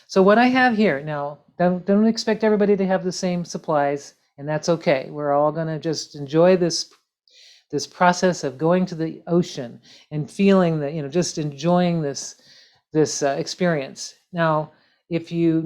So what I have here now, don't expect everybody to have the same supplies, and that's okay. We're all going to just enjoy this process of going to the ocean and feeling that, just enjoying this experience. Now, if you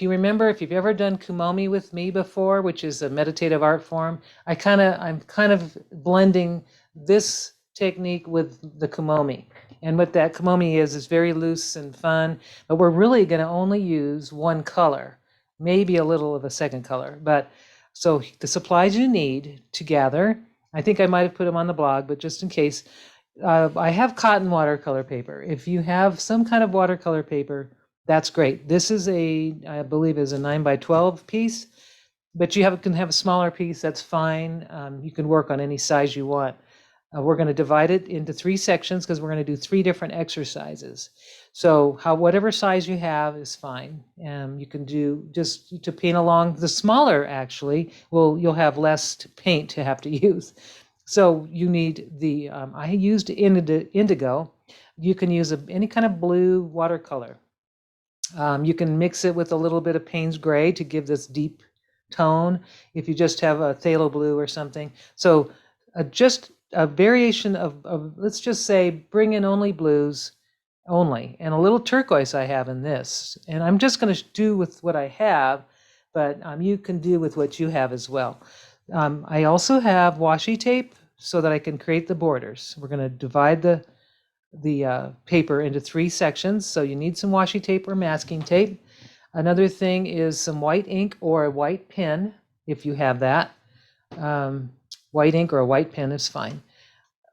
remember, if you've ever done kumomi with me before, which is a meditative art form, I'm kind of blending this technique with the kumomi. And what that kumomi is very loose and fun, but we're really going to only use one color, maybe a little of a second color. But so the supplies you need to gather, I think I might have put them on the blog, but just in case, I have cotton watercolor paper. If you have some kind of watercolor paper, that's great. This is I believe is a 9x12 piece, but can have a smaller piece, that's fine. You can work on any size you want. We're going to divide it into 3 sections because we're going to do 3 different exercises. So whatever size you have is fine. You can do just to paint along. The smaller, actually, you'll have less paint to have to use. So you need I used indigo. You can use any kind of blue watercolor. You can mix it with a little bit of Payne's Gray to give this deep tone if you just have a phthalo blue or something. So just a variation of, let's just say, bring in only blues only, and a little turquoise I have in this. And I'm just going to do with what I have, but you can do with what you have as well. I also have washi tape so that I can create the borders. We're going to divide the paper into 3 sections. So you need some washi tape or masking tape. Another thing is some white ink or a white pen, if you have that. White ink or a white pen is fine.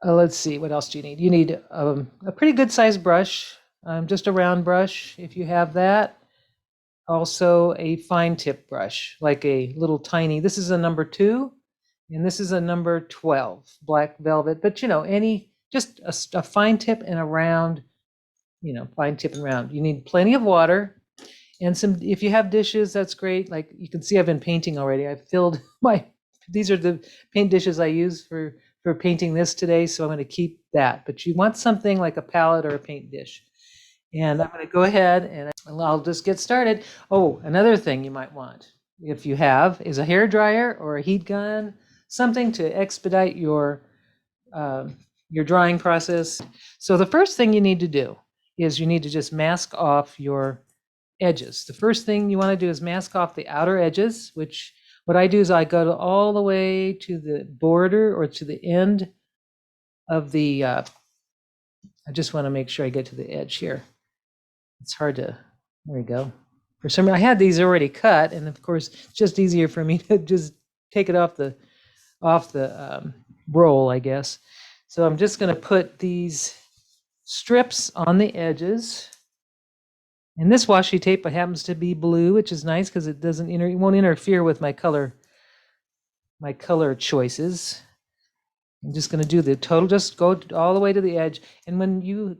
Let's see, what else do you need? You need a pretty good sized brush, just a round brush if you have that. Also a fine tip brush, like a little tiny, this is a number 2, and this is a number 12, black velvet, but just a fine tip and a round, fine tip and round. You need plenty of water and if you have dishes, that's great. Like you can see, I've been painting already. I've filled these are the paint dishes I use for painting this today. So I'm going to keep that, but you want something like a palette or a paint dish. And I'm going to go ahead and I'll just get started. Oh, another thing you might want, if you have, is a hair dryer or a heat gun, something to expedite your drying process. So the first thing you need to do is you need to just mask off your edges. The first thing you want to do is mask off the outer edges, which what I do is I go all the way to the border or to the end of the, I just want to make sure I get to the edge here. It's hard to, there we go. For some reason, I had these already cut, and of course, it's just easier for me to just take it off the roll, I guess. So I'm just going to put these strips on the edges. And this washi tape happens to be blue, which is nice because it won't interfere with my color choices. I'm just going to do the total, just go all the way to the edge. And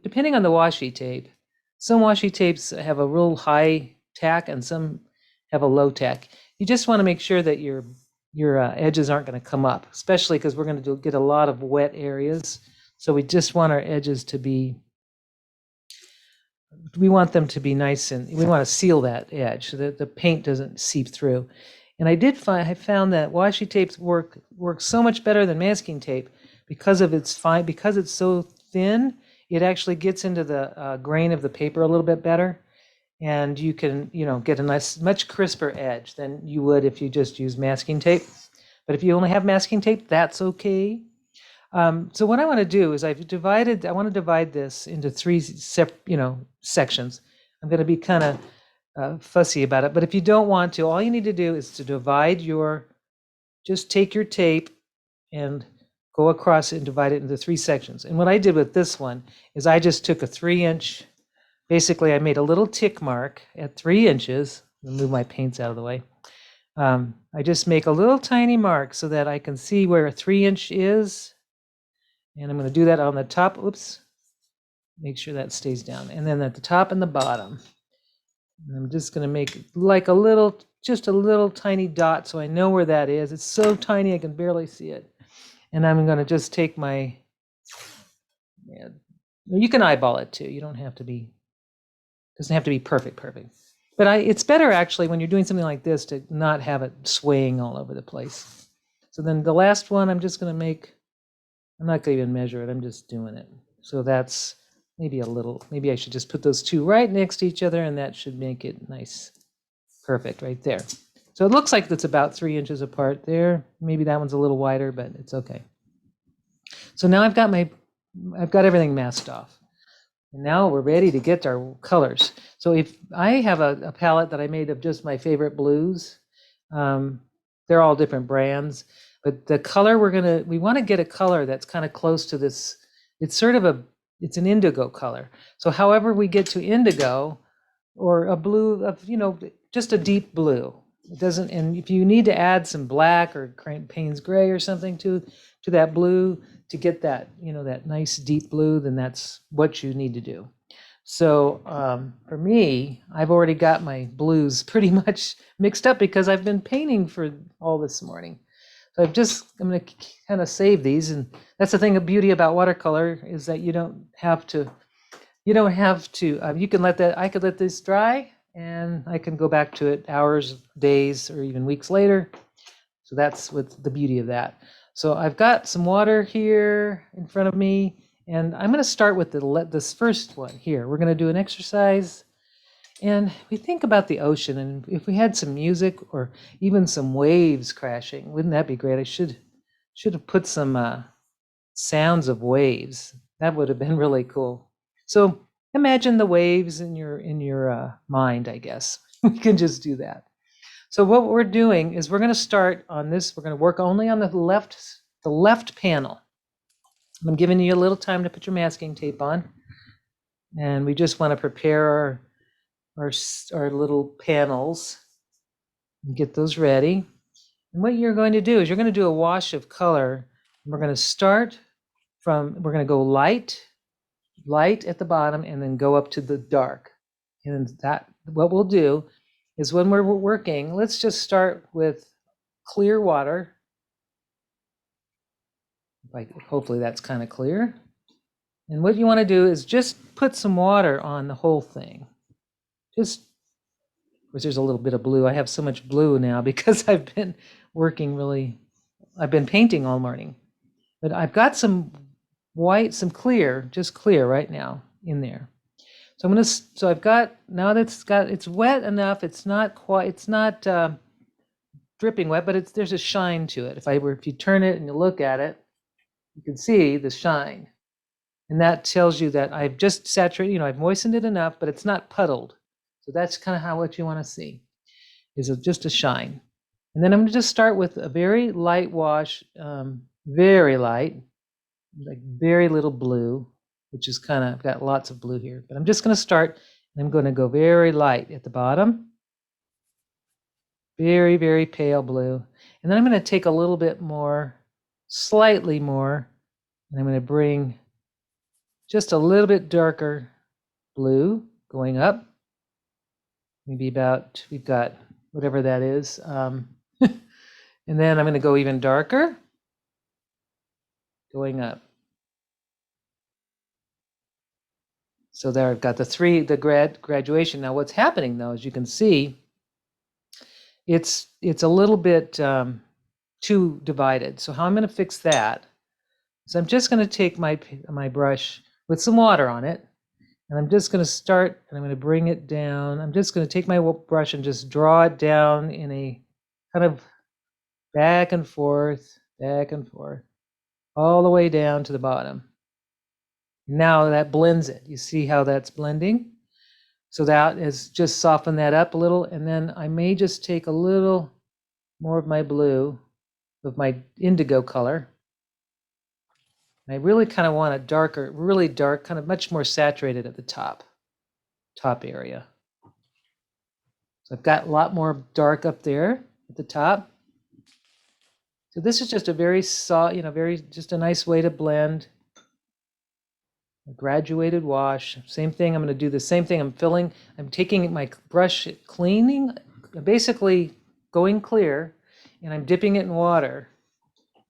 depending on the washi tape, some washi tapes have a real high tack and some have a low tack. You just want to make sure that your edges aren't going to come up, especially because we're going to get a lot of wet areas. So we just want our edges to be, we want them to be nice, and we want to seal that edge so that the paint doesn't seep through. And I found that washi tapes work so much better than masking tape because it's so thin. It actually gets into the grain of the paper a little bit better, and you can get a nice, much crisper edge than you would if you just use masking tape. But if you only have masking tape, that's okay. So what I want to do is I want to divide this into 3 sections. I'm going to be kind of fussy about it, but if you don't want to, all you need to do is to just take your tape and go across it and divide it into 3 sections. And what I did with this one is I just took a 3-inch, basically I made a little tick mark at 3 inches. I'll move my paints out of the way. I just make a little tiny mark so that I can see where a 3-inch is. And I'm going to do that on the top. Oops. Make sure that stays down. And then at the top and the bottom. And I'm just going to make like just a little tiny dot so I know where that is. It's so tiny I can barely see it. And I'm going to just take you can eyeball it too. You don't have to be, doesn't have to be perfect. But it's better actually when you're doing something like this to not have it swaying all over the place. So then the last one, I'm just going to make, I'm not going to even measure it. I'm just doing it. So that's maybe a little, maybe I should just put those two right next to each other, and that should make it nice. Perfect right there. So it looks like it's about 3 inches apart there. Maybe that one's a little wider, but it's okay. So now I've got everything masked off. And now we're ready to get our colors. So if I have a palette that I made of just my favorite blues, they're all different brands, but the color we want to get a color that's kind of close to this. It's sort of it's an indigo color. So however we get to indigo, or a blue of, just a deep blue. It doesn't, and if you need to add some black or Payne's gray or something to that blue to get that, that nice deep blue, then that's what you need to do. So for me, I've already got my blues pretty much mixed up because I've been painting for all this morning. So I'm going to kind of save these. And that's the thing of beauty about watercolor is that you don't have to, you can I could let this dry and I can go back to it hours, days, or even weeks later. So that's what's the beauty of that. So I've got some water here in front of me, and I'm going to start with this first one here. We're going to do an exercise, and we think about the ocean, and if we had some music or even some waves crashing, wouldn't that be great? I should have put some sounds of waves. That would have been really cool. So imagine the waves in your mind, I guess. We can just do that. So what we're doing is we're going to start on this. We're going to work only on the left panel. I'm giving you a little time to put your masking tape on. And we just want to prepare our little panels and get those ready. And what you're going to do is you're going to do a wash of color. We're going to we're going to go light at the bottom and then go up to the dark. And what we'll do is when we're working, let's just start with clear water. Hopefully that's kind of clear. And what you want to do is just put some water on the whole thing. Of course, there's a little bit of blue. I have so much blue now because I've been painting all morning. But I've got some white, some clear, just clear right now in there. So I've got, now it's wet enough. It's not dripping wet, but there's a shine to it. If you turn it and you look at it, you can see the shine. And that tells you that I've just saturated, I've moistened it enough, but it's not puddled. So that's kind of what you want to see, is just a shine. And then I'm going to just start with a very light wash, very light, like very little blue, which is I've got lots of blue here, but I'm just going to start, and I'm going to go very light at the bottom. Very, very pale blue. And then I'm going to take a little bit more, slightly more, and I'm going to bring just a little bit darker blue going up. Maybe we've got whatever that is. And then I'm going to go even darker, going up. So there I've got the graduation. Now what's happening though, as you can see, it's a little bit too divided. So how I'm going to fix that is I'm just going to take my brush with some water on it, and I'm just going to start, and I'm going to bring it down. I'm just going to take my brush and just draw it down in a kind of back and forth, all the way down to the bottom. Now that blends it. You see how that's blending? So that is just soften that up a little, and then I may just take a little more of my blue, of my indigo color. I really kind of want it darker, really dark, kind of much more saturated at the top area. So I've got a lot more dark up there at the top. So this is just a very soft, just a nice way to blend. A graduated wash, same thing. I'm going to do the same thing. I'm taking my brush, basically going clear, and I'm dipping it in water.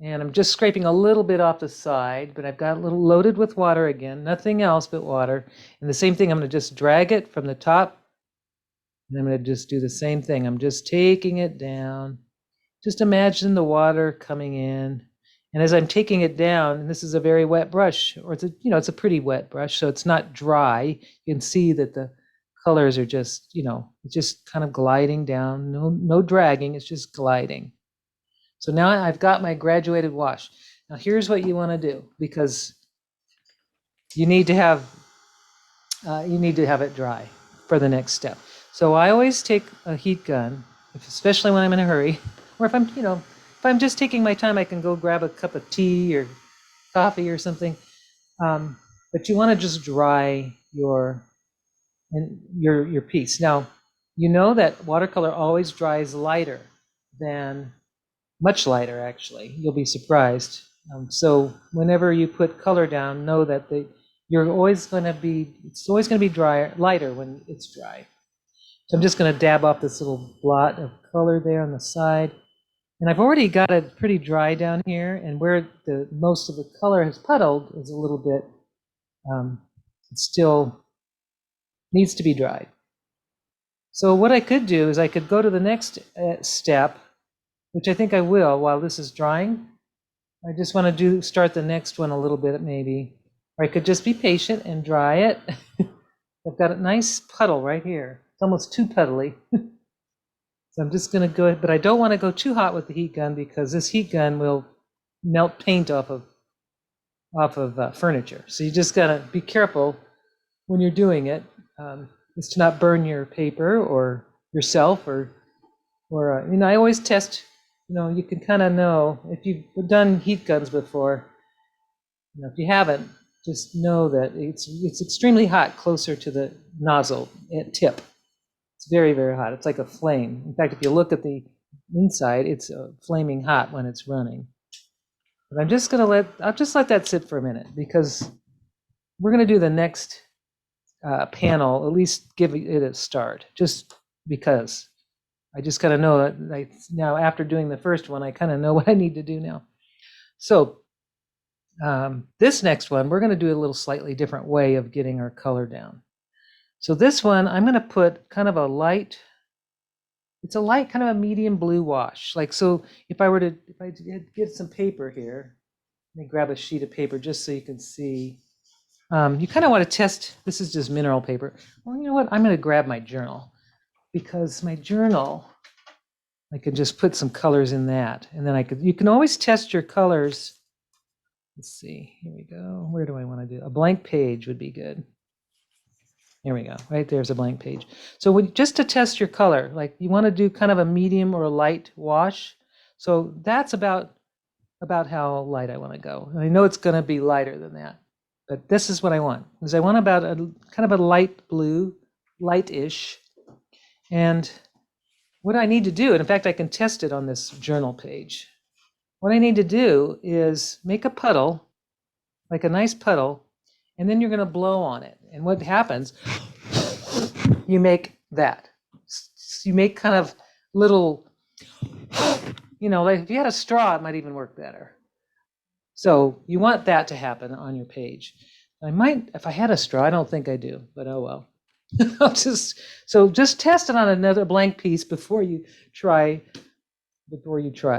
And I'm just scraping a little bit off the side, but I've got a little loaded with water again, nothing else but water. And the same thing, I'm going to just drag it from the top And I'm going to just do the same thing. I'm just taking it down. Just imagine the water coming in. And as I'm taking it down, and this is a very wet brush, or it's a pretty wet brush, so it's not dry. You can see that the colors are just, it's just kind of gliding down. No dragging, it's just gliding. So now I've got my graduated wash. Now here's what you want to do, because you need to have it dry for the next step. So I always take a heat gun, especially when I'm in a hurry, or if I'm just taking my time, I can go grab a cup of tea or coffee or something. But you want to just dry your piece. Now, you know that watercolor always dries lighter than, much lighter actually. You'll be surprised. So whenever you put color down, know that it's always going to be lighter when it's dry. So I'm just going to dab off this little blot of color there on the side. And I've already got it pretty dry down here, and where the most of the color has puddled is a little bit, it still needs to be dried. So what I could do is I could go to the next step, which I think I will while this is drying. I just want to start the next one a little bit maybe, or I could just be patient and dry it. I've got a nice puddle right here. It's almost too puddly. So I'm just going to go ahead, but I don't want to go too hot with the heat gun, because this heat gun will melt paint off of furniture. So you just got to be careful when you're doing it, is to not burn your paper or yourself, or I always test. You can kind of know if you've done heat guns before. If you haven't, just know that it's extremely hot closer to the nozzle tip. It's very, very hot. It's like a flame. In fact, if you look at the inside, it's flaming hot when it's running. But I'll just let that sit for a minute, because we're going to do the next panel, at least give it a start, just because I just kind of know that now after doing the first one, I kind of know what I need to do now. So this next one, we're going to do a little slightly different way of getting our color down. So this one, I'm going to put kind of a light, it's a light kind of a medium blue wash. Like, so if I get some paper here, let me grab a sheet of paper just so you can see. You kind of want to test, this is just mineral paper. Well, you know what? I'm going to grab my journal, because my journal, I can just put some colors in that. And then you can always test your colors. Let's see, here we go. Where do I want to do? A blank page would be good. Here we go, right there's a blank page. So just to test your color, like you want to do kind of a medium or a light wash. So that's about how light I want to go. And I know it's going to be lighter than that, but this is what I want. Is I want about a kind of a light blue, light-ish. And what I need to do, and in fact I can test it on this journal page. What I need to do is make a puddle, like a nice puddle, and then you're going to blow on it. And what happens, you make that. You make kind of little, like if you had a straw, it might even work better. So you want that to happen on your page. I might, if I had a straw, I don't think I do, but oh well. Just test it on another blank piece before you try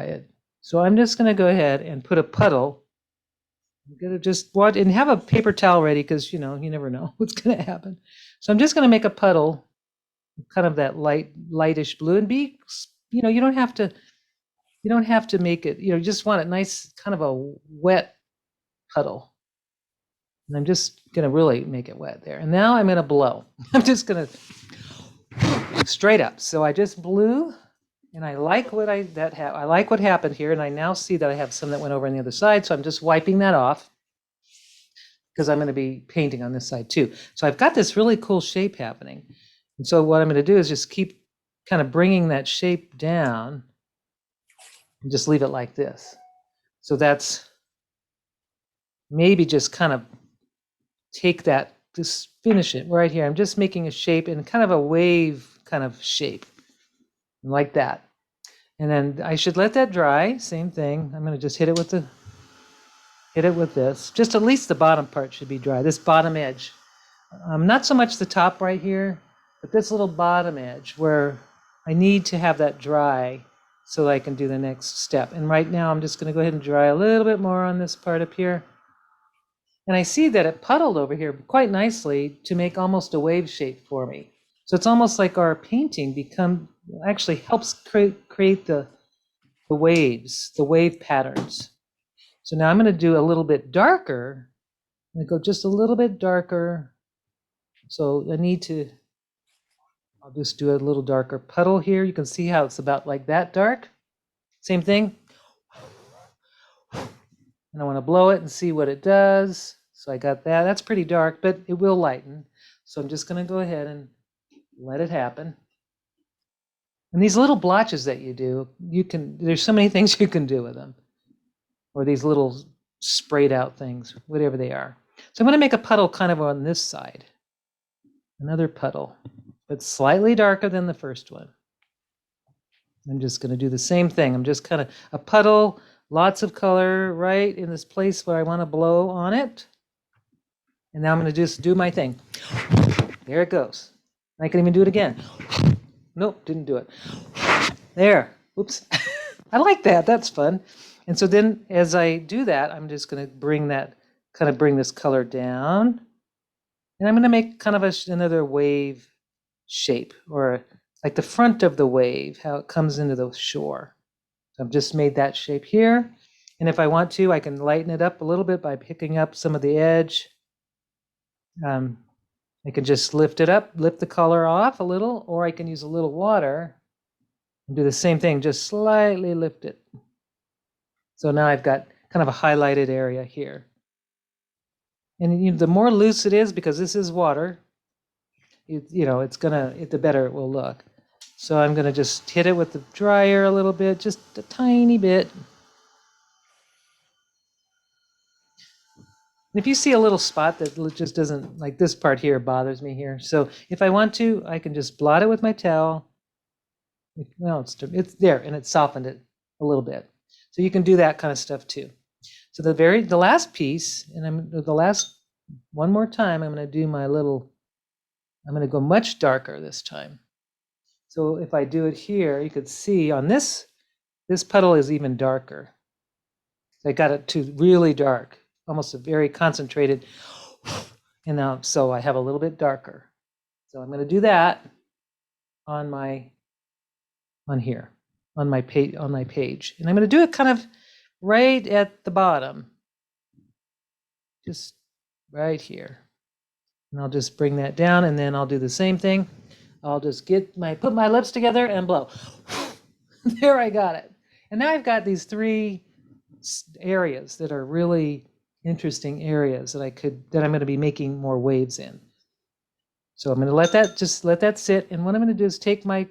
it. So I'm just going to go ahead and put a puddle. I'm going to just watch and have a paper towel ready, because you never know what's going to happen. So I'm just going to make a puddle, kind of that lightish blue, and you don't have to make it, you just want it nice, kind of a wet puddle. And I'm just going to really make it wet there. And now I'm going to blow. I'm just going to straight up. So I just blew, and I like what happened here. And I now see that I have some that went over on the other side. So I'm just wiping that off, because I'm going to be painting on this side too. So I've got this really cool shape happening. And so what I'm going to do is just keep kind of bringing that shape down and just leave it like this. So that's maybe just kind of take that, just finish it right here. I'm just making a shape in kind of a wave kind of shape, like that. And then I should let that dry, same thing. I'm going to just hit it with this. Just at least the bottom part should be dry, this bottom edge. Not so much the top right here, But this little bottom edge where I need to have that dry so I can do the next step. And right now I'm just going to go ahead and dry a little bit more on this part up here. And I see that it puddled over here quite nicely to make almost a wave shape for me. So it's almost like our painting actually helps create the waves, the wave patterns. So now I'm going to do a little bit darker. I'm going to go just a little bit darker. So I'll just do a little darker puddle here. You can see how it's about like that dark. Same thing. And I want to blow it and see what it does. So I got that. That's pretty dark, but it will lighten. So I'm just going to go ahead and let it happen. And these little blotches that you do, there's so many things you can do with them. Or these little sprayed out things, whatever they are. So I'm going to make a puddle kind of on this side. Another puddle, but slightly darker than the first one. I'm just going to do the same thing. I'm just kind of a puddle, lots of color right in this place where I want to blow on it. And now I'm going to just do my thing. There it goes. I can even do it again. Nope, didn't do it. There. Oops. I like that. That's fun. And so then as I do that, I'm just going to bring this color down. And I'm going to make kind of another wave shape, or like the front of the wave, how it comes into the shore. So I've just made that shape here. And if I want to, I can lighten it up a little bit by picking up some of the edge. I can just lift it up, lift the color off a little, or I can use a little water and do the same thing, just slightly lift it. So now I've got kind of a highlighted area here. And the more loose it is, because this is water, the better it will look. So I'm going to just hit it with the dryer a little bit, just a tiny bit. And if you see a little spot that just doesn't, like this part here bothers me here. So if I want to, I can just blot it with my towel. Well, it's there, and it softened it a little bit. So you can do that kind of stuff too. So the last piece, and one more time, I'm going to do I'm going to go much darker this time. So if I do it here, you could see on this puddle is even darker. So I got it to really dark, almost a very concentrated, and now so I have a little bit darker. So I'm going to do that on my page, and I'm going to do it kind of right at the bottom, just right here. And I'll just bring that down, and then I'll do the same thing. I'll just put my lips together and blow. There, I got it. And now I've got these 3 areas that are really interesting areas that I'm going to be making more waves in. So I'm going to let that sit. And what I'm going to do is take my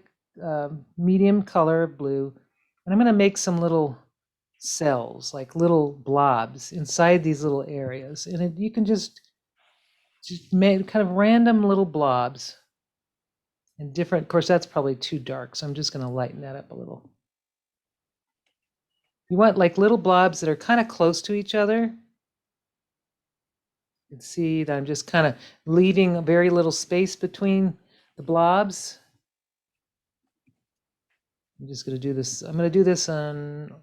medium color blue, and I'm going to make some little cells, like little blobs inside these little areas. And you can just make kind of random little blobs and different. Of course, that's probably too dark, so I'm just going to lighten that up a little. You want like little blobs that are kind of close to each other. You can see that I'm just kind of leaving a very little space between the blobs. I'm just going to do this. I'm going to do this on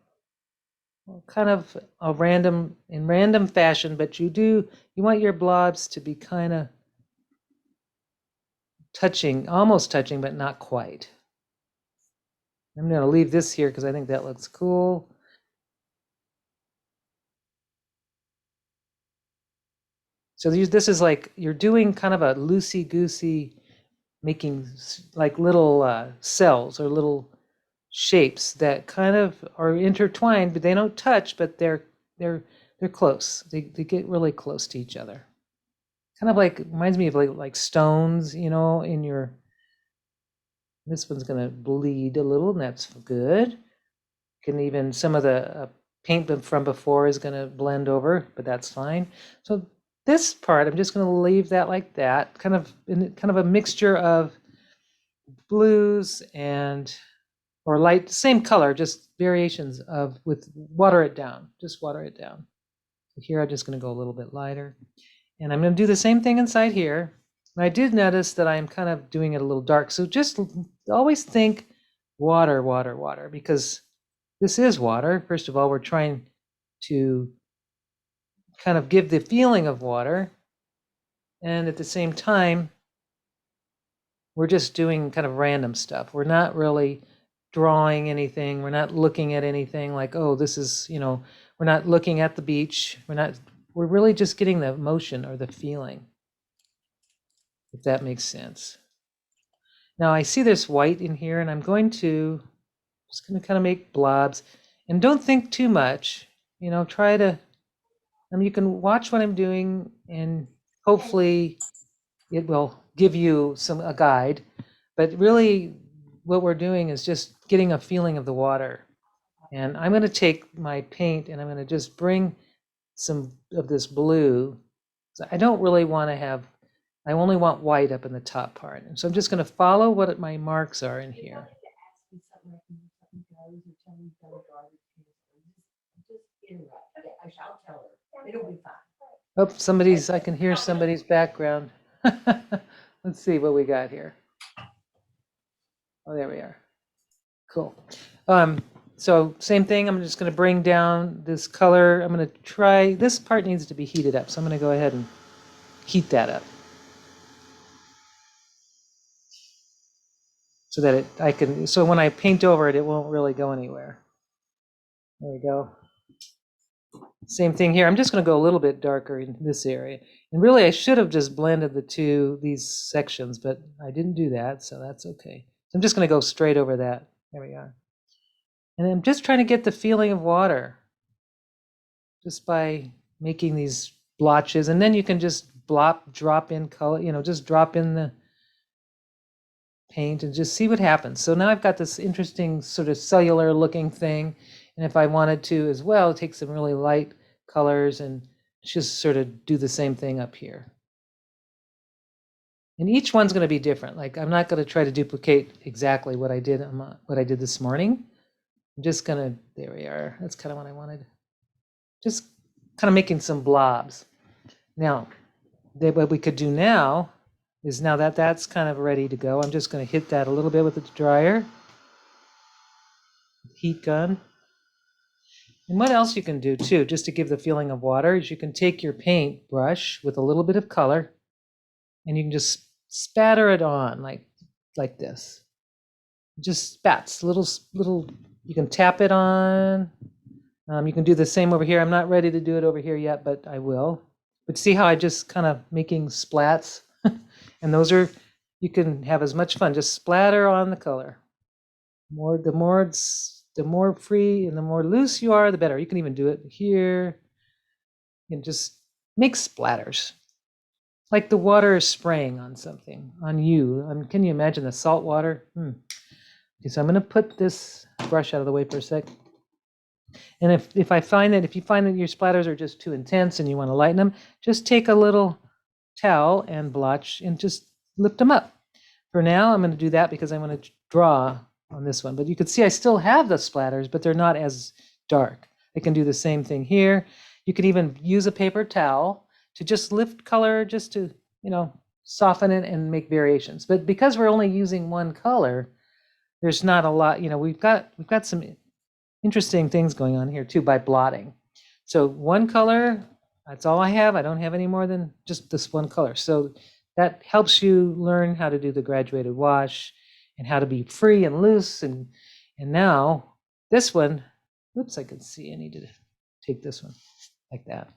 kind of in random fashion, but you want your blobs to be kind of almost touching, but not quite. I'm going to leave this here because I think that looks cool. So this is like you're doing kind of a loosey-goosey, making like little cells or little shapes that kind of are intertwined, but they don't touch, but they're close. They get really close to each other. Kind of reminds me of like stones, in your. This one's going to bleed a little, and that's good. Some of the paint from before is going to blend over, but that's fine. So this part, I'm just going to leave that like that, kind of a mixture of blues or light, same color, just variations water it down. Just water it down. So here I'm just going to go a little bit lighter. And I'm going to do the same thing inside here. And I did notice that I'm kind of doing it a little dark. So just always think water, water, water, because this is water. First of all, we're trying to kind of give the feeling of water. And at the same time, we're just doing kind of random stuff. We're not really drawing anything. We're not looking at anything like, oh, this is, we're not looking at the beach. We're really just getting the emotion or the feeling, if that makes sense. Now I see there's white in here, and I'm just going to kind of make blobs. And don't think too much. Try to, you can watch what I'm doing, and hopefully it will give you a guide. But really, what we're doing is just getting a feeling of the water. And I'm going to take my paint and I'm going to just bring some of this blue. So I don't really want to have, I only want white up in the top part. And so I'm just going to follow what my marks are in here. Oh, I can hear somebody's background. Let's see what we got here. Oh, there we are. Cool. So same thing, I'm just going to bring down this color. I'm going to try, this part needs to be heated up, so I'm going to go ahead and heat that up. So that so when I paint over it, it won't really go anywhere. There we go. Same thing here. I'm just going to go a little bit darker in this area. And really, I should have just blended these sections, but I didn't do that, so that's okay. So I'm just going to go straight over that. There we are. And I'm just trying to get the feeling of water just by making these blotches. And then you can just drop in color, just drop in the paint and just see what happens. So now I've got this interesting sort of cellular looking thing. And if I wanted to as well, take some really light colors and just sort of do the same thing up here. And each one's going to be different. Like I'm not going to try to duplicate exactly what I did this morning. I'm just going to, there we are. That's kind of what I wanted. Just kind of making some blobs. Now, what we could do now is now that that's kind of ready to go, I'm just going to hit that a little bit with the dryer, heat gun. And what else you can do too, just to give the feeling of water, is you can take your paint brush with a little bit of color and you can just spatter it on like this. Just spats, little, you can tap it on. You can do the same over here. I'm not ready to do it over here yet, but I will. But see how I just kind of making splats? And those are, you can have as much fun, just splatter on the color. The more free and the more loose you are, the better. You can even do it here and just make splatters. Like the water is spraying on something, on you. Can you imagine the salt water? Okay, so I'm going to put this brush out of the way for a sec. And if you find that your splatters are just too intense and you want to lighten them, just take a little towel and blotch and just lift them up. For now, I'm going to do that because I'm going to draw on this one. But you can see I still have the splatters, but they're not as dark. I can do the same thing here. You can even use a paper towel to just lift color, just to, soften it and make variations. But because we're only using one color, there's not a lot, we've got some interesting things going on here too by blotting. So one color, that's all I have. I don't have any more than just this one color. So that helps you learn how to do the graduated wash and how to be free and loose. And now this one, oops, I can see I need to take this one like that.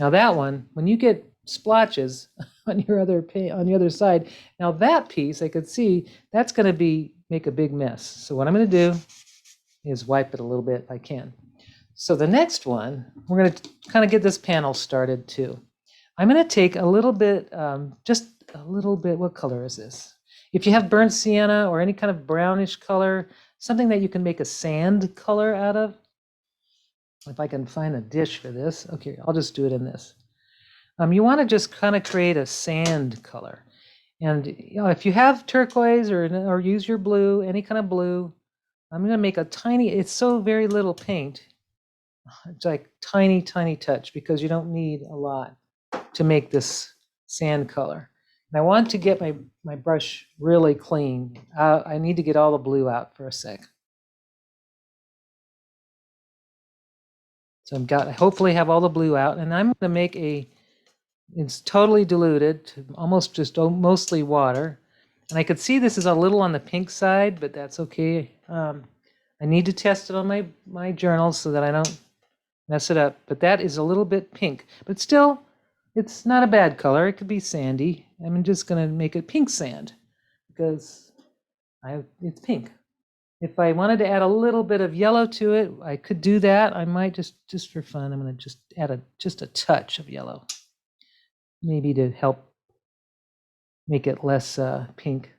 Now that one, when you get splotches on your on the other side, now that piece I could see that's going to make a big mess. So what I'm going to do is wipe it a little bit if I can. So the next one, we're going to kind of get this panel started too. I'm going to take a little bit, just a little bit, what color is this? If you have burnt sienna or any kind of brownish color, something that you can make a sand color out of. If I can find a dish for this. Okay, I'll just do it in this. You want to just kind of create a sand color. And if you have turquoise or use your blue, any kind of blue, I'm going to make a tiny, it's so very little paint. It's like tiny touch because you don't need a lot to make this sand color. I want to get my brush really clean. I need to get all the blue out for a sec. So I hopefully have all the blue out, and I'm going to make it's totally diluted to almost just mostly water. And I could see this is a little on the pink side, but that's okay. I need to test it on my journals so that I don't mess it up. But that is a little bit pink, but still, it's not a bad color. It could be sandy. I'm just going to make it pink sand because it's pink. If I wanted to add a little bit of yellow to it, I could do that. I might just for fun, I'm going to just add just a touch of yellow, maybe to help make it less pink.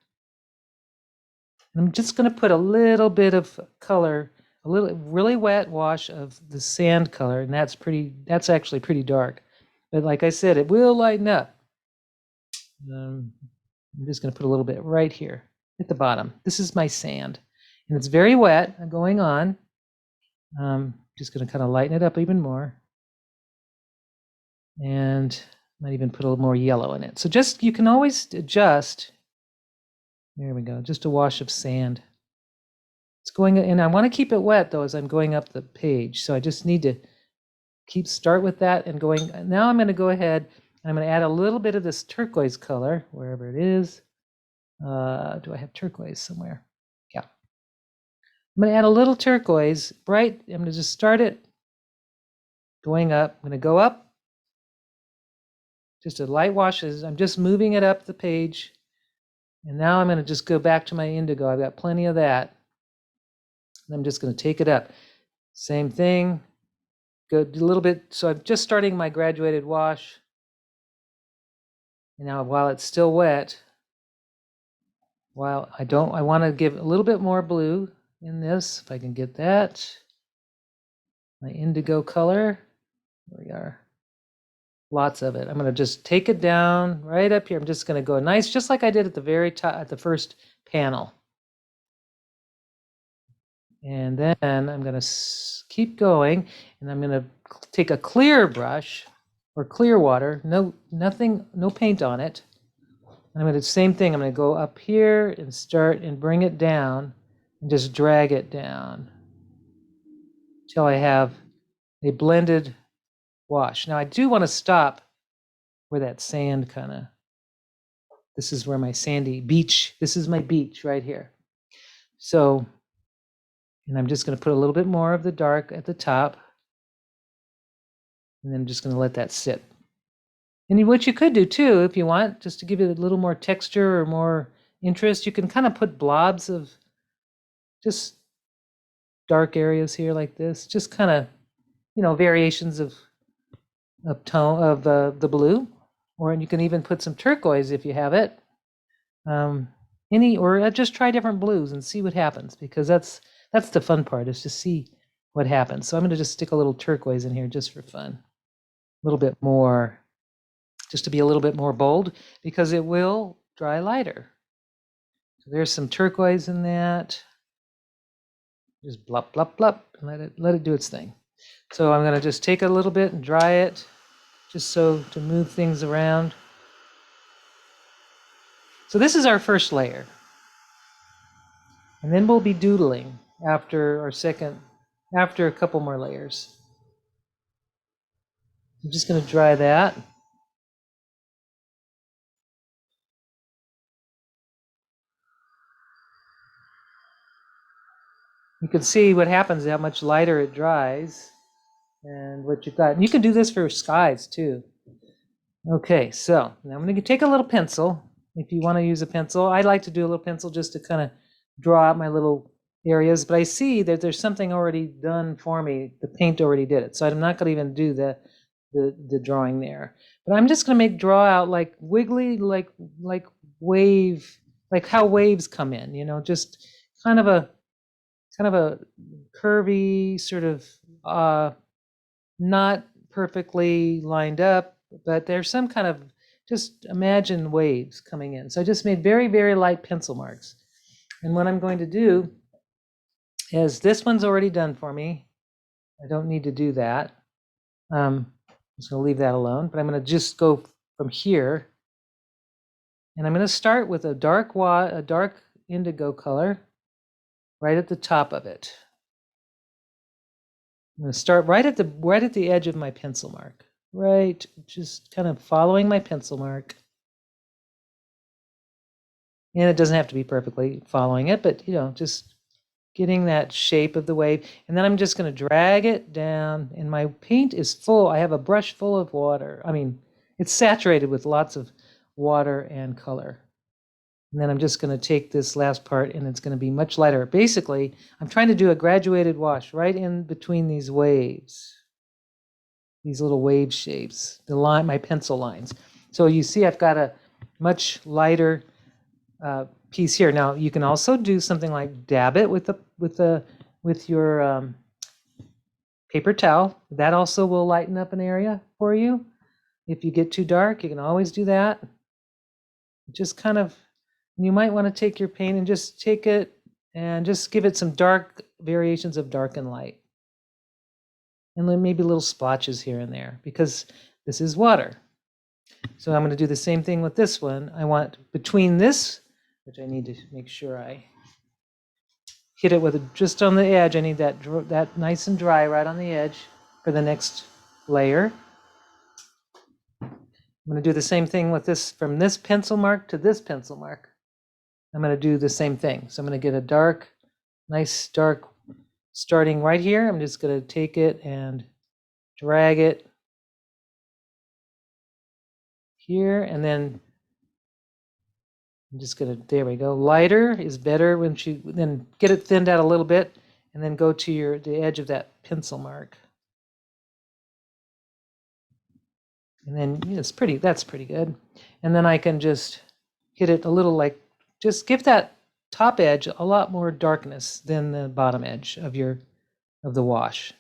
I'm just going to put a little bit of color, a little really wet wash of the sand color, and that's actually pretty dark. But like I said, it will lighten up. I'm just going to put a little bit right here at the bottom. This is my sand, and it's very wet. I'm going on. Just going to kind of lighten it up even more, and might even put a little more yellow in it. So you can always adjust. There we go, just a wash of sand. It's going, and I want to keep it wet though as I'm going up the page. So I just need to start with that and going. Now I'm going to go ahead and I'm going to add a little bit of this turquoise color, wherever it is. Do I have turquoise somewhere? Yeah. I'm going to add a little turquoise, bright. I'm going to just start it going up. I'm going to go up. Just a light wash. I'm just moving it up the page. And now I'm going to just go back to my indigo. I've got plenty of that. And I'm just going to take it up. Same thing. Go a little bit. So I'm just starting my graduated wash. And now while it's still wet, I want to give a little bit more blue in this, if I can get that. My indigo color. There we are. Lots of it. I'm going to just take it down right up here. I'm just going to go nice, just like I did at the very top, at the first panel. And then I'm going to keep going, and I'm going to take a clear brush or clear water, no paint on it. And I'm going to do the same thing. I'm going to go up here and start and bring it down and just drag it down until I have a blended wash. Now I do want to stop where that sand this is where my sandy beach, this is my beach right here. So, and I'm just going to put a little bit more of the dark at the top. And then I'm just going to let that sit. And what you could do too, if you want, just to give it a little more texture or more interest, you can kind of put blobs of just dark areas here like this, just kind of, variations of tone of the blue, or you can even put some turquoise if you have it. Or just try different blues and see what happens, because that's the fun part, is to see what happens. So I'm going to just stick a little turquoise in here just for fun, a little bit more, just to be a little bit more bold, because it will dry lighter. So there's some turquoise in that. Just blop, blop, blop, and let it do its thing. So I'm going to just take a little bit and dry it, just so to move things around. So this is our first layer. And then we'll be doodling after a couple more layers. I'm just going to dry that. You can see what happens, how much lighter it dries and what you've got. And you can do this for skies too. Okay, so now I'm going to take a little pencil. If you want to use a pencil, I like to do a little pencil just to kind of draw out my little areas, but I see that there's something already done for me. The paint already did it, so I'm not going to even do the drawing there. But I'm just going to draw out like wiggly, like wave, like how waves come in. Just kind of a curvy sort of not perfectly lined up, but there's some kind of, just imagine waves coming in. So I just made very, very light pencil marks. And what I'm going to do is, this one's already done for me. I don't need to do that. I'm just going to leave that alone, but I'm going to just go from here And I'm going to start with a dark indigo color right at the top of it. I'm going to start right at the edge of my pencil mark. Right, just kind of following my pencil mark. And it doesn't have to be perfectly following it, but just getting that shape of the wave. And then I'm just going to drag it down, and my paint is full. I have a brush full of water. I mean, it's saturated with lots of water and color. And then I'm just going to take this last part, and it's going to be much lighter. Basically, I'm trying to do a graduated wash right in between these waves, these little wave shapes, my pencil lines. So you see I've got a much lighter piece here. Now you can also do something like dab it with your paper towel. That also will lighten up an area for you. If you get too dark, you can always do that. Just kind of, you might want to take your paint and just take it and just give it some dark variations of dark and light. And then maybe little splotches here and there, because this is water. So I'm going to do the same thing with this one. I want between this, which I need to make sure I hit it with just on the edge. I need that nice and dry right on the edge for the next layer. I'm going to do the same thing with this, from this pencil mark to this pencil mark. I'm going to do the same thing. So I'm going to get a dark, nice dark, starting right here. I'm just going to take it and drag it here, and then I'm just going to, there we go. Lighter is better when then get it thinned out a little bit, and then go to the edge of that pencil mark. And then that's pretty good. And then I can just hit it a little, like, just give that top edge a lot more darkness than the bottom edge of the wash.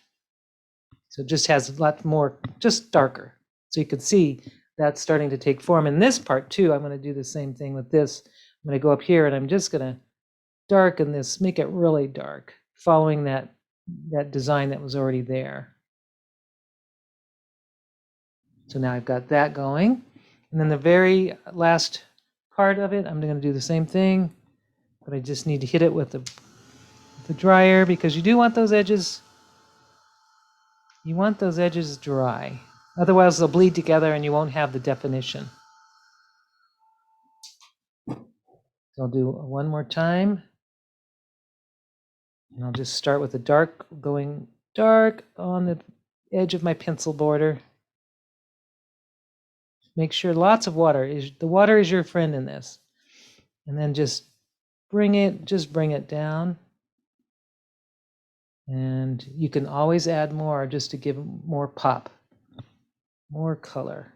So it just has a lot more, just darker. So you can see that's starting to take form. In this part too, I'm going to do the same thing with this. I'm going to go up here, and I'm just going to darken this, make it really dark, following that design that was already there. So now I've got that going. And then the very last part of it, I'm going to do the same thing, but I just need to hit it with the dryer, because you do want those edges, dry. Otherwise they'll bleed together and you won't have the definition. So I'll do one more time. And I'll just start with the dark, going dark on the edge of my pencil border. Make sure lots of water. The water is your friend in this. And then just bring it down. And you can always add more just to give more pop, more color.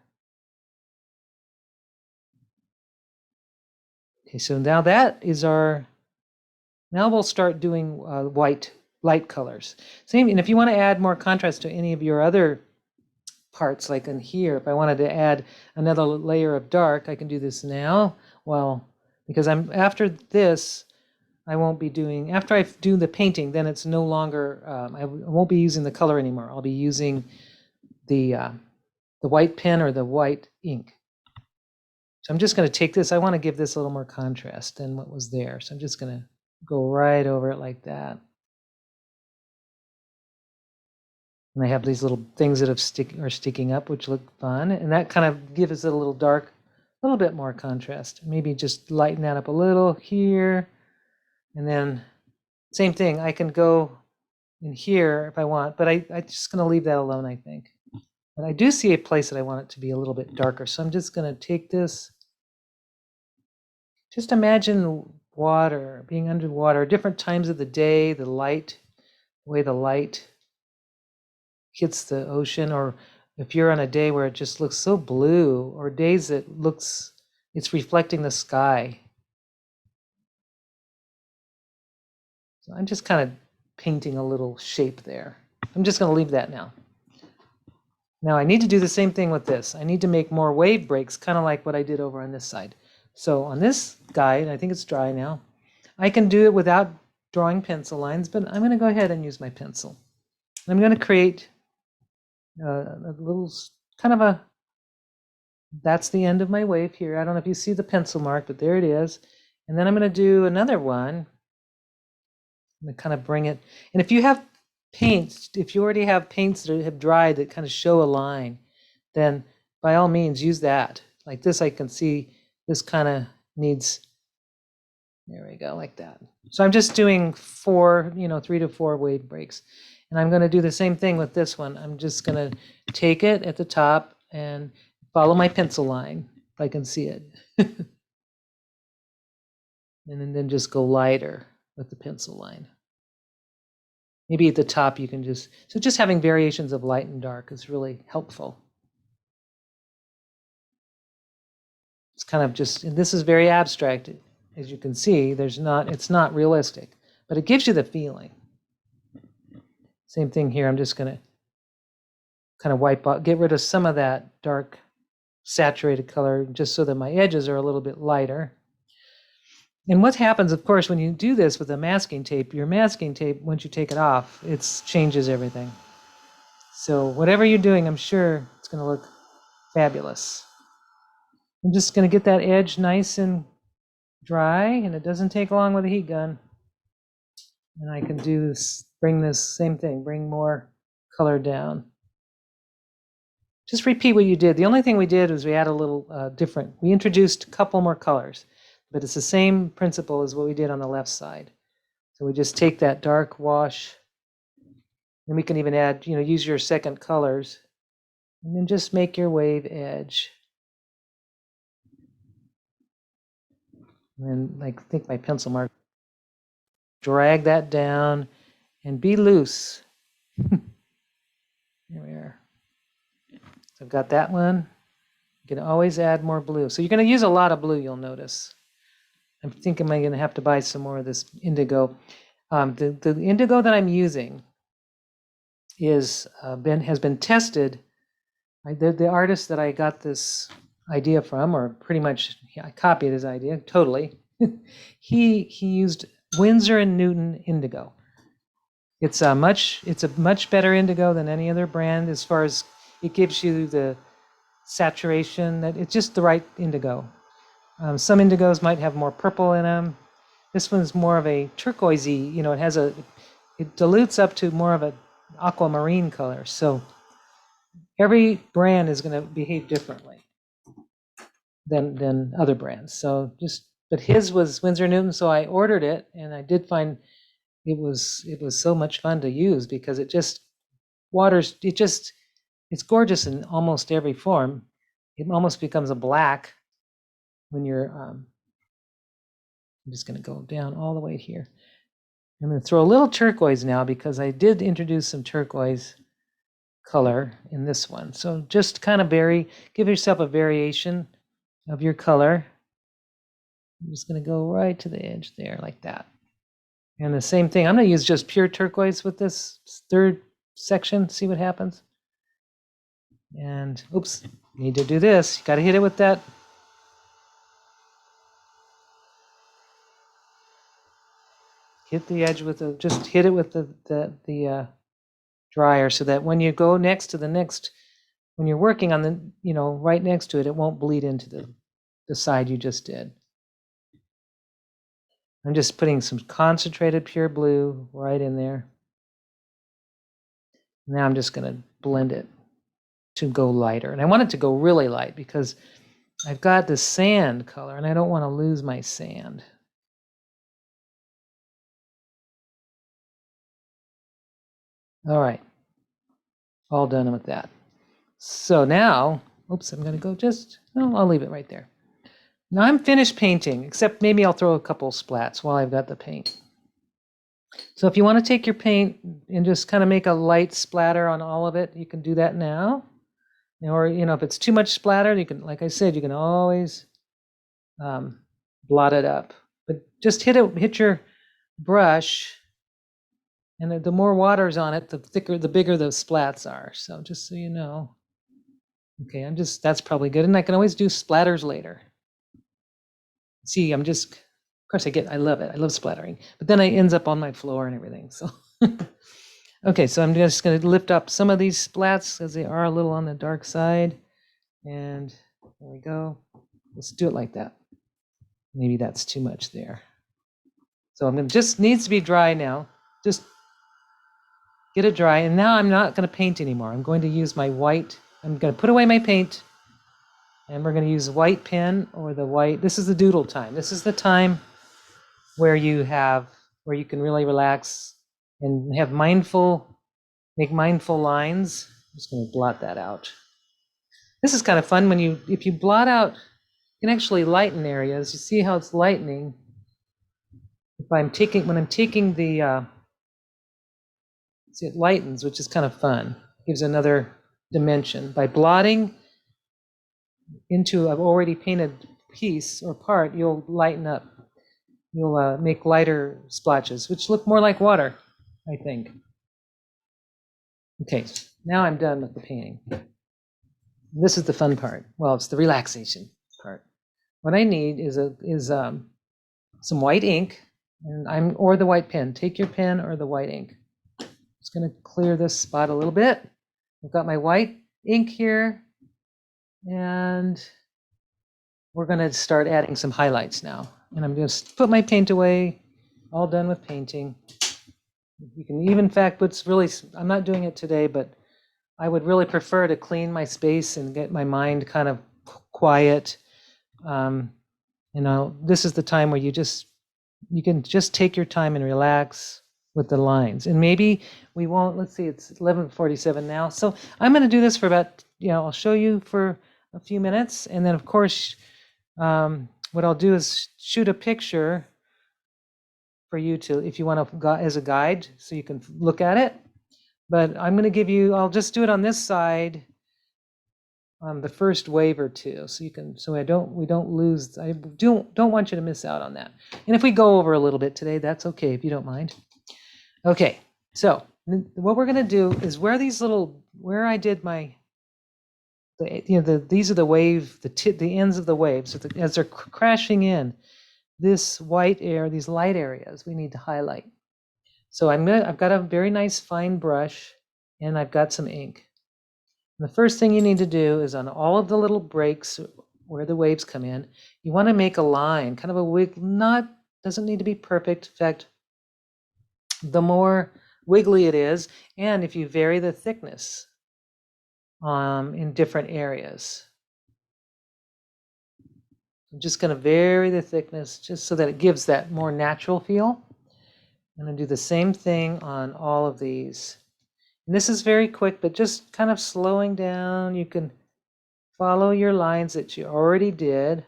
Okay, so now now we'll start doing light colors. Same, and if you want to add more contrast to any of your other parts, like in here, if I wanted to add another layer of dark, I can do this now. Well, because after this, I won't be doing, after I do the painting, then it's no longer, I won't be using the color anymore. I'll be using the white pen or the white ink. So I'm just going to take this. I want to give this a little more contrast than what was there. So I'm just going to go right over it like that. And I have these little things that are sticking up, which look fun. And that kind of gives it a little dark, a little bit more contrast. Maybe just lighten that up a little here. And then same thing, I can go in here if I want, but I'm just going to leave that alone, I think. But I do see a place that I want it to be a little bit darker. So I'm just going to take this. Just imagine water, being underwater, different times of the day, the way the light hits the ocean, or if you're on a day where it just looks so blue, or days that it's reflecting the sky. So I'm just kind of painting a little shape there. I'm just going to leave that now. Now I need to do the same thing with this. I need to make more wave breaks, kind of like what I did over on this side. So on this guy, and I think it's dry now, I can do it without drawing pencil lines, but I'm going to go ahead and use my pencil. I'm going to create a little kind of That's the end of my wave here. I don't know if you see the pencil mark, but there it is. And then I'm going to do another one. I'm going to kind of bring it. And if you have paints, if you already have paints that have dried that kind of show a line, then by all means use that. Like this, I can see this kind of needs, there we go, like that. So I'm just doing 4, 3 to 4 wave breaks. And I'm going to do the same thing with this one. I'm just going to take it at the top and follow my pencil line, if I can see it. And then just go lighter with the pencil line. Maybe at the top you can just having variations of light and dark is really helpful. It's kind of just, and this is very abstract. As you can see, it's not realistic, but it gives you the feeling. Same thing here. I'm just going to kind of wipe out, get rid of some of that dark saturated color just so that my edges are a little bit lighter. And what happens, of course, when you do this with a masking tape, your masking tape, once you take it off, it changes everything. So whatever you're doing, I'm sure it's going to look fabulous. I'm just going to get that edge nice and dry, and it doesn't take long with a heat gun. And I can do this, bring this same thing, bring more color down. Just repeat what you did. The only thing we did was we add a little different. We introduced a couple more colors, but it's the same principle as what we did on the left side. So we just take that dark wash, and we can even add, use your second colors, and then just make your wave edge. And then, I think my pencil mark, drag that down and be loose. There we are. So I've got that one. You can always add more blue. So you're going to use a lot of blue, you'll notice. I'm thinking I'm going to have to buy some more of this indigo. The indigo that I'm using has been tested. The artist that I got this idea from, or pretty much I copied his idea totally. he used Winsor and Newton indigo. It's a much better indigo than any other brand as far as it gives you the saturation, that it's just the right indigo. Some indigos might have more purple in them. This one's more of a turquoisey, it dilutes up to more of an aquamarine color. So every brand is going to behave differently than other brands. So but his was Winsor Newton, so I ordered it, and I did find it was so much fun to use because it just waters. It's gorgeous in almost every form. It almost becomes a black when you're. I'm just going to go down all the way here. I'm going to throw a little turquoise now because I did introduce some turquoise color in this one. So just kind of give yourself a variation of your color. I'm just going to go right to the edge there like that. And the same thing, I'm going to use just pure turquoise with this third section, see what happens. And oops, need to do this. You got to hit it with that. Hit the edge with just hit it with the dryer so that when you go next to the next, when you're working on the, right next to it, it won't bleed into the side you just did. I'm just putting some concentrated pure blue right in there. Now I'm just going to blend it to go lighter. And I want it to go really light because I've got the sand color and I don't want to lose my sand. All right. All done with that. So now, oops, I'm going to go I'll leave it right there. Now I'm finished painting, except maybe I'll throw a couple splats while I've got the paint. So if you want to take your paint and just kind of make a light splatter on all of it, you can do that now. Or, if it's too much splatter, you can, like I said, you can always blot it up. But just hit your brush, and the more water's on it, the bigger the splats are. So just so you know. Okay, that's probably good. And I can always do splatters later. See, of course I love it. I love splattering, but then it ends up on my floor and everything. So, okay, so I'm just going to lift up some of these splats as they are a little on the dark side. And There we go. Let's do it like that. Maybe that's too much there. So I'm going to, just needs to be dry now. Just get it dry. And now I'm not going to paint anymore. I'm going to use my white. I'm going to put away my paint. And we're going to use a white pen or the white. This is the doodle time. This is the time where you can really relax and have make mindful lines. I'm just going to blot that out. This is kind of fun if you blot out, you can actually lighten areas. You see how it's lightening. When I'm taking the, see, it lightens, which is kind of fun. Gives another dimension. By blotting into an already painted piece or part, you'll lighten up. You'll make lighter splotches, which look more like water, I think. Okay, now I'm done with the painting. This is the fun part. Well, it's the relaxation part. What I need is some white ink, or the white pen. Take your pen or the white ink. Just going to clear this spot a little bit. I've got my white ink here, and we're going to start adding some highlights now. And I'm going to put my paint away. All done with painting. You can even, in fact, I'm not doing it today, but I would really prefer to clean my space and get my mind kind of quiet. This is the time where you can just take your time and relax with the lines. And maybe we won't, let's see, it's 11:47 now. So I'm going to do this for about, I'll show you for a few minutes. And then, of course, what I'll do is shoot a picture for you if you want to, as a guide, so you can look at it. But I'm going to I'll just do it on this side, the first wave or two, so we don't lose. I don't want you to miss out on that. And if we go over a little bit today, that's okay if you don't mind. Okay, so what we're going to do is where I did these are the wave, the ends of the waves as they're crashing in. This white air, these light areas, we need to highlight. So I've got a very nice fine brush, and I've got some ink. And the first thing you need to do is on all of the little breaks where the waves come in, you want to make a line, kind of a wig. Doesn't need to be perfect. In fact, the more wiggly it is, and if you vary the thickness in different areas. I'm just going to vary the thickness just so that it gives that more natural feel. I'm going to do the same thing on all of these. And this is very quick, but just kind of slowing down. You can follow your lines that you already did,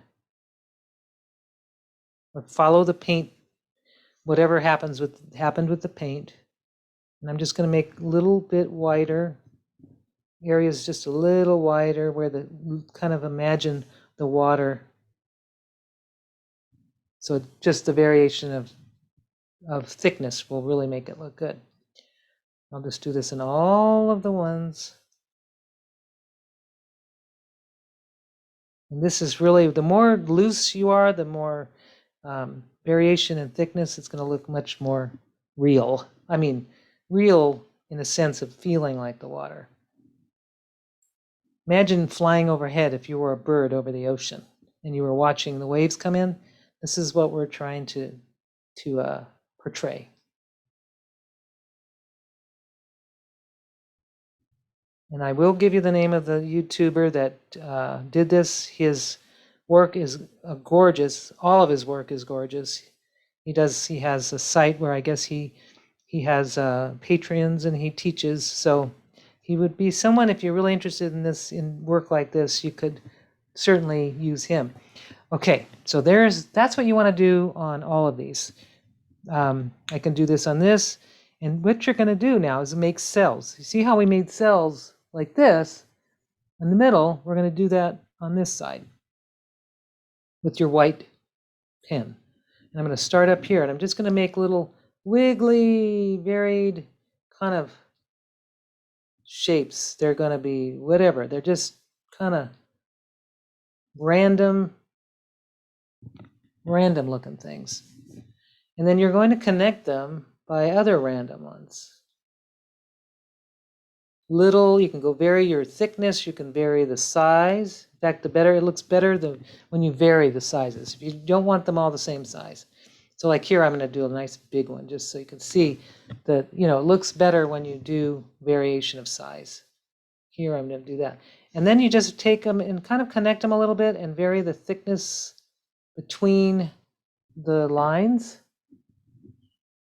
or follow the paint, whatever happened with the paint. And I'm just going to make a little bit wider, areas just a little wider, where kind of imagine the water. So just the variation of thickness will really make it look good. I'll just do this in all of the ones. And this is really, the more loose you are, the more variation in thickness, it's going to look much more real. I mean, real in the sense of feeling like the water. Imagine flying overhead if you were a bird over the ocean and you were watching the waves come in. This is what we're trying to portray. And I will give you the name of the YouTuber that did this. His work is gorgeous. All of his work is gorgeous. He has a site where I guess he has Patreons, and he teaches. So he would be someone, if you're really interested in work like this, you could certainly use him. Okay, so that's what you want to do on all of these. I can do this on this. And what you're going to do now is make cells. You see how we made cells like this in the middle? We're going to do that on this side with your white pen. And I'm going to start up here, and I'm just going to make little wiggly, varied kind of shapes. They're going to be whatever. They're just kind of random looking things. And then you're going to connect them by other random ones. little. You can go vary your thickness. You can vary the size. In fact, it looks better when you vary the sizes. If you don't want them all the same size. So like here, I'm going to do a nice big one just so you can see that, it looks better when you do variation of size. Here, I'm going to do that. And then you just take them and kind of connect them a little bit and vary the thickness between the lines.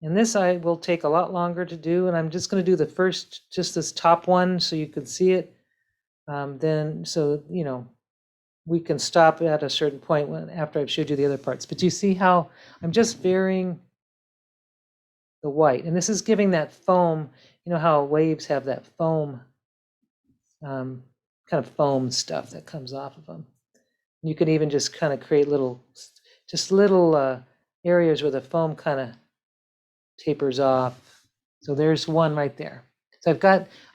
And this will take a lot longer to do, and I'm just going to do the first, just this top one so you can see it. We can stop at a certain point after I've showed you the other parts. But you see how I'm just varying the white, and this is giving that foam. You know how waves have that foam, kind of foam stuff that comes off of them. You can even just kind of create little areas where the foam kind of tapers off. So there's one right there. So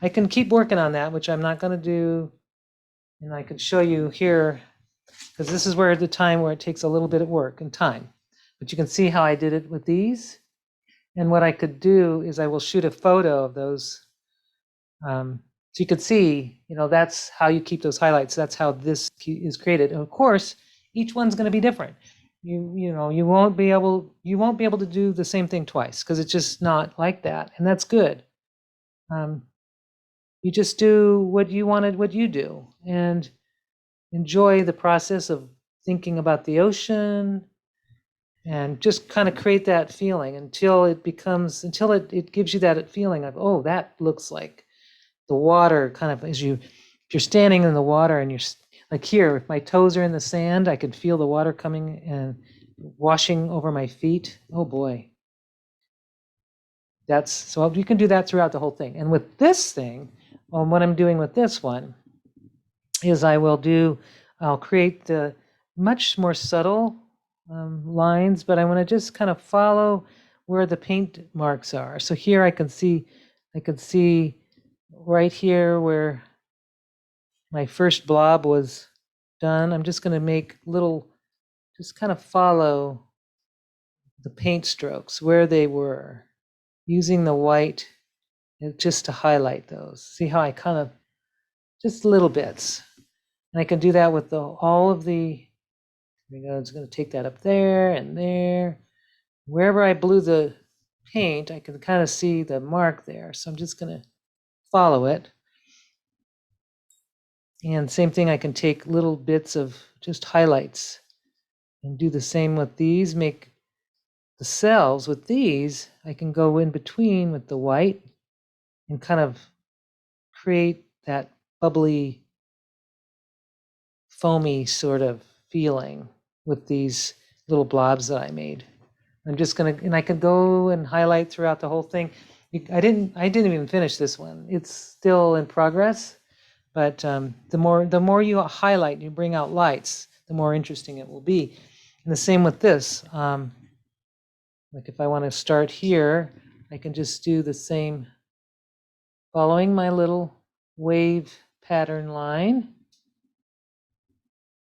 I can keep working on that, which I'm not going to do. And I can show you here, because this is where the time where it takes a little bit of work and time. But you can see how I did it with these. And what I could do is I will shoot a photo of those. So you could see, that's how you keep those highlights. That's how this is created. And of course, each one's going to be different. You won't be able to do the same thing twice because it's just not like that, and that's good. You just do what you do, and enjoy the process of thinking about the ocean, and just kind of create that feeling until it gives you that feeling of, oh, that looks like the water. Kind of if you're standing in the water and you're like here, if my toes are in the sand, I could feel the water coming and washing over my feet. Oh boy. So you can do that throughout the whole thing. And with this thing, what I'm doing with this one is I'll create the much more subtle lines, but I want to just kind of follow where the paint marks are. So here I can see right here where my first blob was done. I'm just going to make just kind of follow the paint strokes where they were, using the white just to highlight those. See how I kind of, just little bits. And I can do that with all of the, here we go, it's going to take that up there and there. Wherever I blew the paint, I can kind of see the mark there. So I'm just going to follow it. And same thing, I can take little bits of just highlights and do the same with these, make the cells with these. I can go in between with the white and kind of create that bubbly, foamy sort of feeling with these little blobs that I made. And I could go and highlight throughout the whole thing. I didn't even finish this one. It's still in progress, but the more you highlight and you bring out lights, the more interesting it will be. And the same with this. Like if I want to start here, I can just do the same, following my little wave pattern line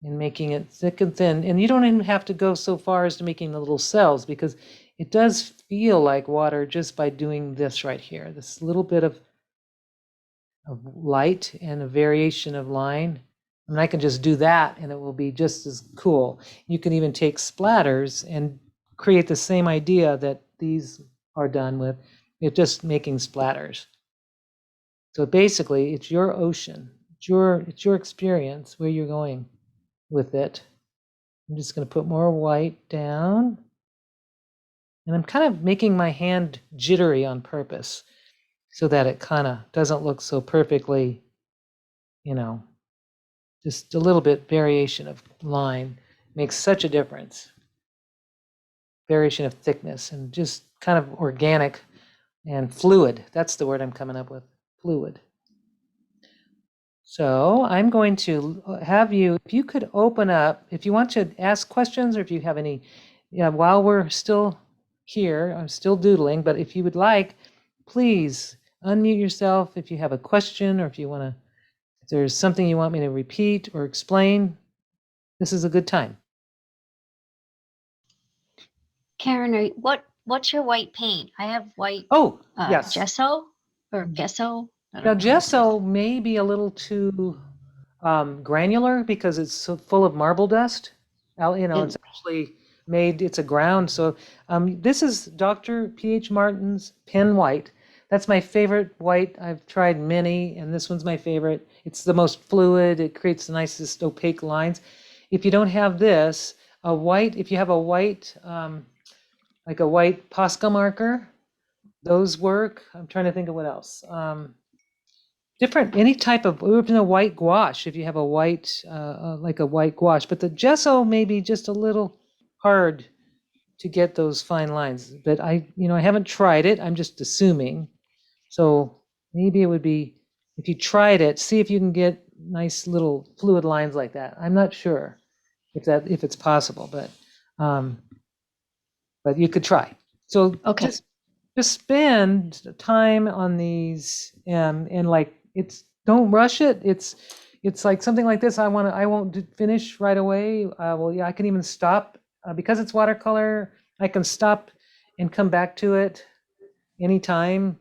and making it thick and thin. And you don't even have to go so far as to making the little cells, because it does feel like water just by doing this right here, this little bit of light and a variation of line. And I can just do that and it will be just as cool. You can even take splatters and create the same idea that these are done with. It's just making splatters. So basically, it's your ocean. It's your experience, where you're going with it. I'm just going to put more white down. And I'm kind of making my hand jittery on purpose so that it kind of doesn't look so perfectly, just a little bit variation of line makes such a difference. Variation of thickness and just kind of organic and fluid. That's the word I'm coming up with, fluid. So I'm going to have you, if you could open up, if you want to ask questions, or if you have any, while we're still here, I'm still doodling, but if you would like, please unmute yourself if you have a question, or if there's something you want me to repeat or explain. This is a good time. Karen, what's your white paint? I have white yes. gesso or gesso. I Now don't know how to say gesso may be a little too granular because it's so full of marble dust. It's it. actually made, it's a ground. So this is Dr. P.H. Martin's Pen White. That's my favorite white. I've tried many, and this one's my favorite. It's the most fluid. It creates the nicest opaque lines. If you don't have this, if you have a white, like a white Posca marker, those work. I'm trying to think of what else. Different, any type of, even a white gouache, if you have a white, like a white gouache, but the gesso may be just a little hard to get those fine lines. But I haven't tried it. I'm just assuming. So maybe it would be, if you tried it, see if you can get nice little fluid lines like that. I'm not sure if it's possible, um, but you could try. So Okay. just spend time on these, and like, it's, don't rush it. It's like something like this. I won't finish right away. Well, yeah, I can even stop because it's watercolor. I can stop and come back to it anytime.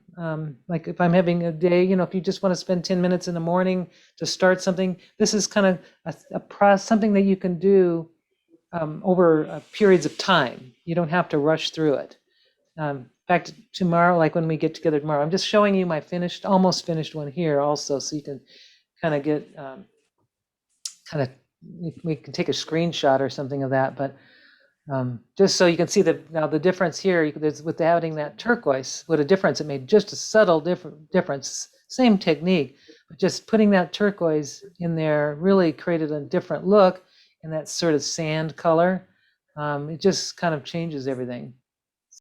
Like if I'm having a day, if you just want to spend 10 minutes in the morning to start something, this is kind of something that you can do over periods of time. You don't have to rush through it. In fact, tomorrow, like when we get together tomorrow, I'm just showing you my almost finished one here also, so you can kind of get, kind of, we can take a screenshot or something of that, but just so you can see now the difference here, there's, with adding that turquoise, what a difference it made, just a subtle difference, same technique, but just putting that turquoise in there really created a different look, and that sort of sand color. It just kind of changes everything.